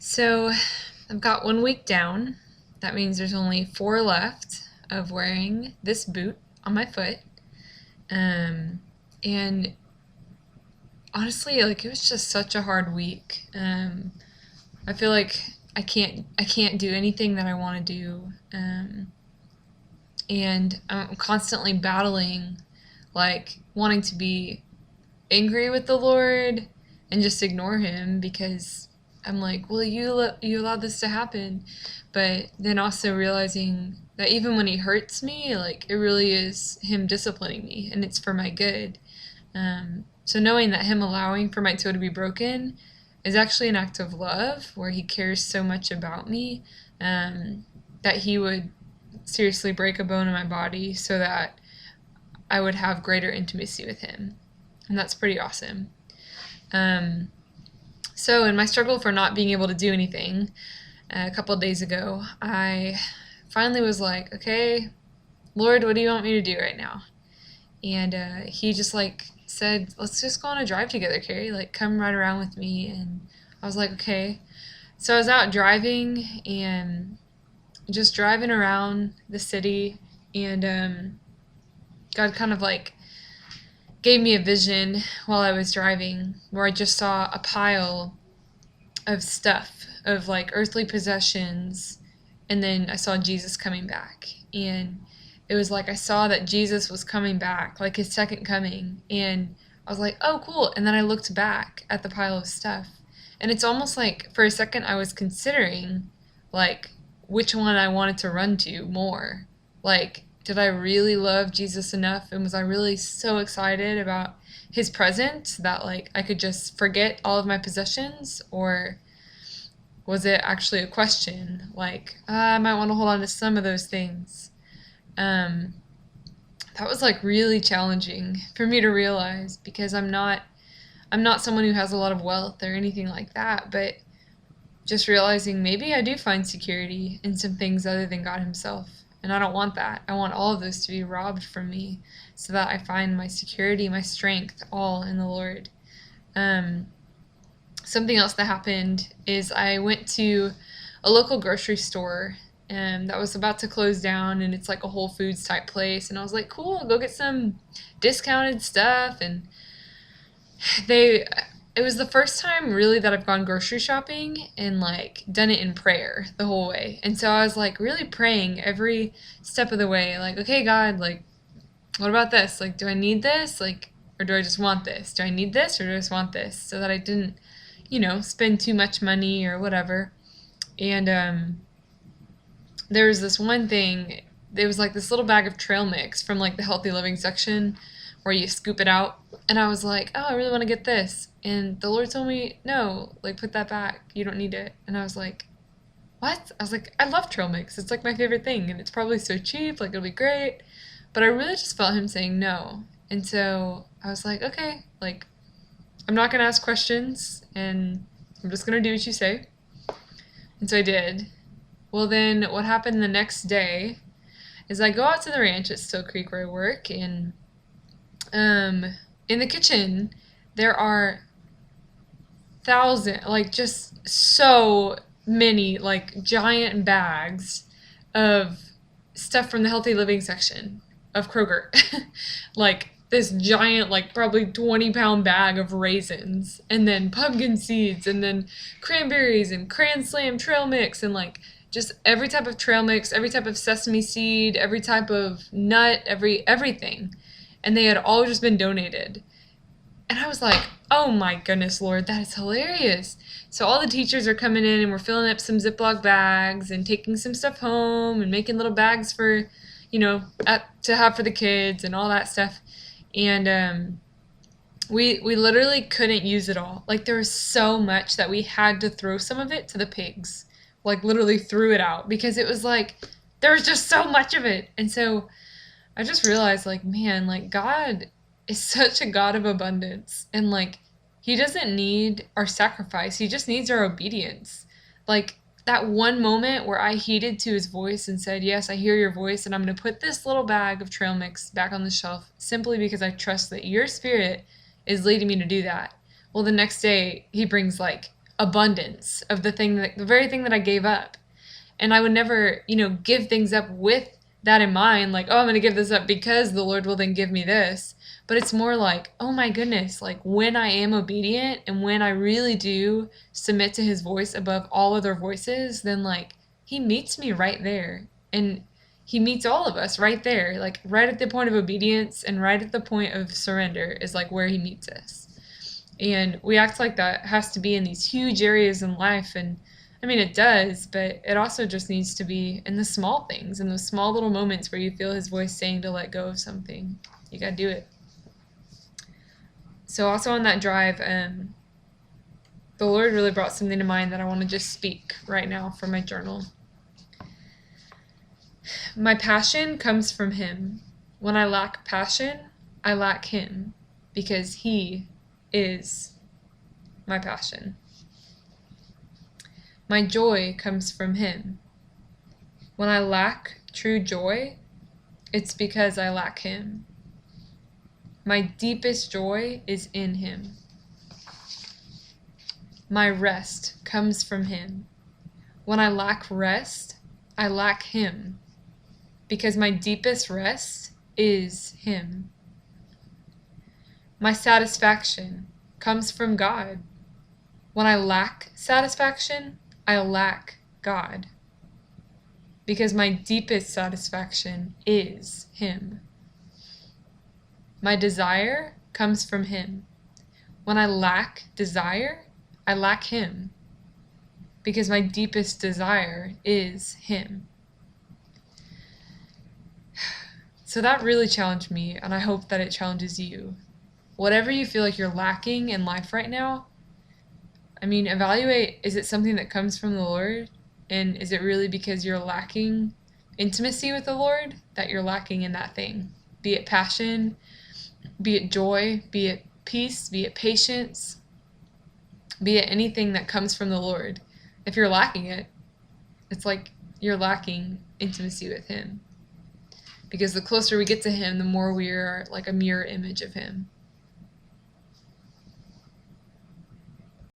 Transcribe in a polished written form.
So I've got 1 week down. That means there's only 4 left of wearing this boot on my foot. Um, and honestly, like it was just such a hard week. I feel like I can't do anything that I want to do. And I'm constantly battling, like wanting to be angry with the Lord and just ignore him because I'm like, well, you allowed this to happen, but then also realizing that even when he hurts me, like it really is him disciplining me and it's for my good. So knowing that him allowing for my toe to be broken is actually an act of love, where he cares so much about me, that he would seriously break a bone in my body so that I would have greater intimacy with him, and that's pretty awesome. Um, so, in my struggle for not being able to do anything, a couple of days ago, I finally was like, okay, Lord, what do you want me to do right now? And he just like said, let's just go on a drive together, Carrie. Like, come ride around with me. And I was like, okay. So I was out driving and just driving around the city, and God kind of like gave me a vision while I was driving where I just saw a pile of stuff, of like earthly possessions, and then I saw Jesus coming back. And it was like I saw that Jesus was coming back, like his second coming, and I was like, oh, cool. And then I looked back at the pile of stuff, and it's almost like for a second I was considering, like, which one I wanted to run to more. Like, did I really love Jesus enough, and was I really so excited about his presence that like I could just forget all of my possessions? Or was it actually a question like, I might want to hold on to some of those things? um, that was like really challenging for me to realize, because I'm not someone who has a lot of wealth or anything like that, but just realizing maybe I do find security in some things other than God himself. And I don't want that. I want all of those to be robbed from me so that I find my security, my strength, all in the Lord. Um, Something else that happened is I went to a local grocery store that was about to close down, and it's like a Whole Foods type place. And I was like, cool, I'll go get some discounted stuff. And they it was the first time really that I've gone grocery shopping and like done it in prayer the whole way. And so I was like really praying every step of the way, like, okay, God, like, what about this? Like, do I need this? Like, or do I just want this? Do I need this or do I just want this? So that I didn't, spend too much money or whatever. And there was this one thing. There was like this little bag of trail mix from like the healthy living section where you scoop it out. And I was like, oh, I really want to get this. And the Lord told me, no, like put that back. You don't need it. And I was like, what? I was like, I love trail mix. It's like my favorite thing. And it's probably so cheap. Like it'll be great. But I really just felt him saying no. And so I was like, okay, like I'm not going to ask questions and I'm just going to do what you say. And so I did. Well, then what happened the next day is I go out to the ranch at Still Creek where I work, and um, in the kitchen there are like just so many, like giant bags of stuff from the healthy living section of Kroger. Like this giant, like probably 20-pound bag of raisins, and then pumpkin seeds, and then cranberries and Cran Slam trail mix, and like just every type of trail mix, every type of sesame seed, every type of nut, everything. And they had all just been donated. And I was like, oh my goodness, Lord, that is hilarious. So all the teachers are coming in and we're filling up some Ziploc bags and taking some stuff home and making little bags for, to have for the kids and all that stuff. And we literally couldn't use it all. Like there was so much that we had to throw some of it to the pigs. Like literally threw it out because it was like there was just so much of it. And so I just realized, like, man, like God is such a God of abundance, and like he doesn't need our sacrifice. He just needs our obedience. Like that one moment where I heeded to his voice and said, yes, I hear your voice, and I'm going to put this little bag of trail mix back on the shelf simply because I trust that your spirit is leading me to do that. Well, the next day he brings like abundance of the very thing that I gave up. And I would never, give things up with that in mind, like, oh, I'm going to give this up because the Lord will then give me this. But it's more like, oh my goodness, like when I am obedient and when I really do submit to his voice above all other voices, then like he meets me right there. And he meets all of us right there, like right at the point of obedience and right at the point of surrender is like where he meets us. And we act like that has to be in these huge areas in life. And I mean, it does, but it also just needs to be in the small things, in those small little moments where you feel his voice saying to let go of something. You got to do it. So also on that drive, the Lord really brought something to mind that I want to just speak right now from my journal. My passion comes from him. When I lack passion, I lack him, because he is my passion. My joy comes from him. When I lack true joy, it's because I lack him. My deepest joy is in him. My rest comes from him. When I lack rest, I lack him, because my deepest rest is him. My satisfaction comes from God. When I lack satisfaction, I lack God, because my deepest satisfaction is him. My desire comes from him. When I lack desire, I lack him, because my deepest desire is him. So that really challenged me, and I hope that it challenges you. Whatever you feel like you're lacking in life right now, I mean, evaluate, is it something that comes from the Lord? And is it really because you're lacking intimacy with the Lord that you're lacking in that thing? Be it passion, be it joy, be it peace, be it patience, be it anything that comes from the Lord. If you're lacking it, it's like you're lacking intimacy with him. Because the closer we get to him, the more we are like a mirror image of him.